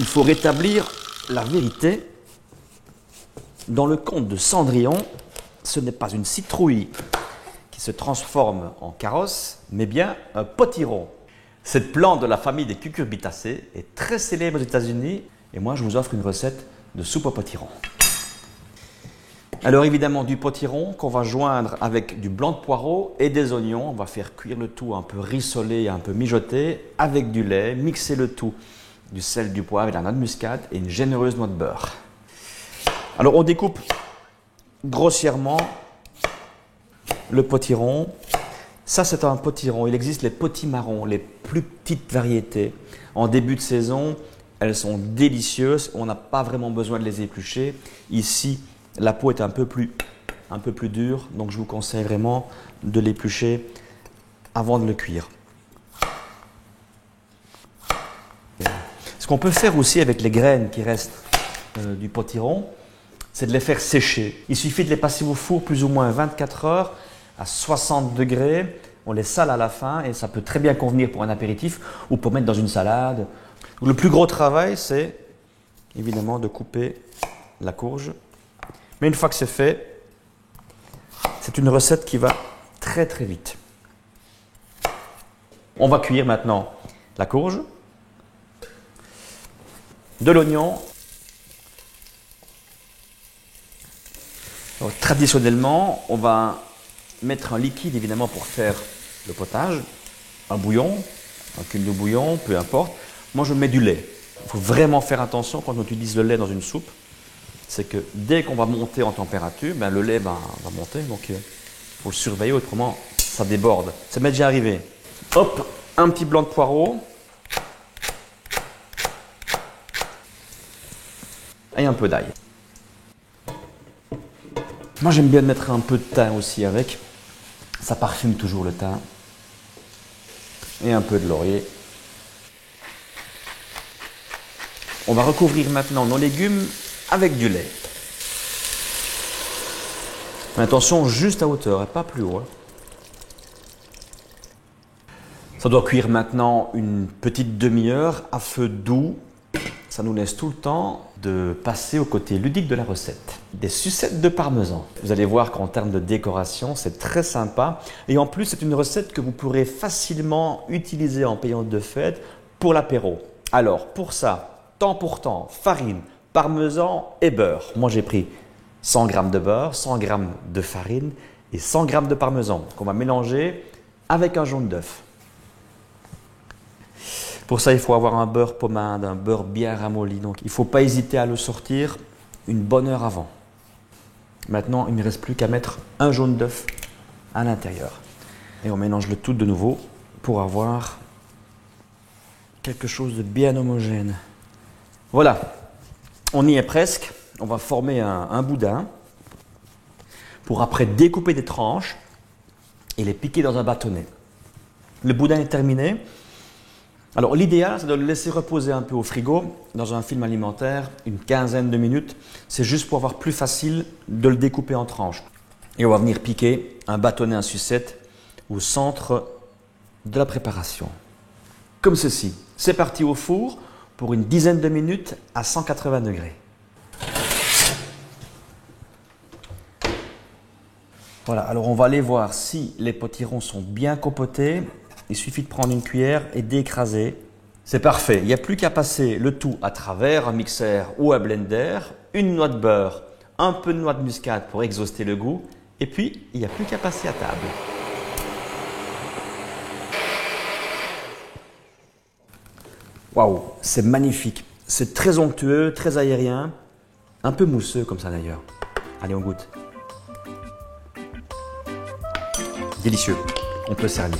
il faut rétablir la vérité. Dans le conte de Cendrillon, ce n'est pas une citrouille qui se transforme en carrosse, mais bien un potiron. Cette plante de la famille des cucurbitacées est très célèbre aux États-Unis et moi je vous offre une recette de soupe au potiron. Alors évidemment du potiron qu'on va joindre avec du blanc de poireau et des oignons. On va faire cuire le tout un peu rissolé, un peu mijoté avec du lait, mixer le tout, du sel, du poivre, de la noix de muscade et une généreuse noix de beurre. Alors on découpe grossièrement le potiron. Ça c'est un potiron. Il existe les potimarrons, les plus petites variétés. En début de saison, elles sont délicieuses. On n'a pas vraiment besoin de les éplucher. Ici, la peau est un peu plus dure, donc je vous conseille vraiment de l'éplucher avant de le cuire. Ce qu'on peut faire aussi avec les graines qui restent du potiron, c'est de les faire sécher. Il suffit de les passer au four plus ou moins 24 heures à 60 degrés. On les sale à la fin et ça peut très bien convenir pour un apéritif ou pour mettre dans une salade. Le plus gros travail, c'est évidemment de couper la courge. Mais une fois que c'est fait, c'est une recette qui va très très vite. On va cuire maintenant la courge, de l'oignon. Alors, traditionnellement, on va mettre un liquide évidemment pour faire le potage, un bouillon, un cube de bouillon, peu importe. Moi je mets du lait. Il faut vraiment faire attention quand on utilise le lait dans une soupe. C'est que dès qu'on va monter en température, ben, le lait va monter, donc il faut le surveiller, autrement ça déborde. Ça m'est déjà arrivé. Hop, un petit blanc de poireau et un peu d'ail. Moi j'aime bien mettre un peu de thym aussi avec, ça parfume toujours le thym. Et un peu de laurier. On va recouvrir maintenant nos légumes avec du lait. Mais attention, juste à hauteur, et pas plus haut. Ça doit cuire maintenant une petite demi-heure à feu doux. Ça nous laisse tout le temps de passer au côté ludique de la recette. Des sucettes de parmesan. Vous allez voir qu'en termes de décoration, c'est très sympa. Et en plus, c'est une recette que vous pourrez facilement utiliser en période de fête pour l'apéro. Alors, pour ça, temps pour temps, farine, parmesan et beurre. Moi, j'ai pris 100 g de beurre, 100 g de farine et 100 g de parmesan qu'on va mélanger avec un jaune d'œuf. Pour ça, il faut avoir un beurre pommade, un beurre bien ramolli. Donc, il ne faut pas hésiter à le sortir une bonne heure avant. Maintenant, il ne me reste plus qu'à mettre un jaune d'œuf à l'intérieur. Et on mélange le tout de nouveau pour avoir quelque chose de bien homogène. Voilà, on y est presque. On va former un boudin pour après découper des tranches et les piquer dans un bâtonnet. Le boudin est terminé. Alors l'idéal, c'est de le laisser reposer un peu au frigo, dans un film alimentaire, une quinzaine de minutes. C'est juste pour avoir plus facile de le découper en tranches. Et on va venir piquer un bâtonnet à sucette au centre de la préparation. Comme ceci. C'est parti au four pour une dizaine de minutes à 180 degrés. Voilà, alors on va aller voir si les potirons sont bien compotés. Il suffit de prendre une cuillère et d'écraser. C'est parfait. Il n'y a plus qu'à passer le tout à travers un mixeur ou un blender, une noix de beurre, un peu de noix de muscade pour exhauster le goût. Et puis, il n'y a plus qu'à passer à table. Waouh, c'est magnifique. C'est très onctueux, très aérien. Un peu mousseux comme ça d'ailleurs. Allez, on goûte. Délicieux. On peut servir.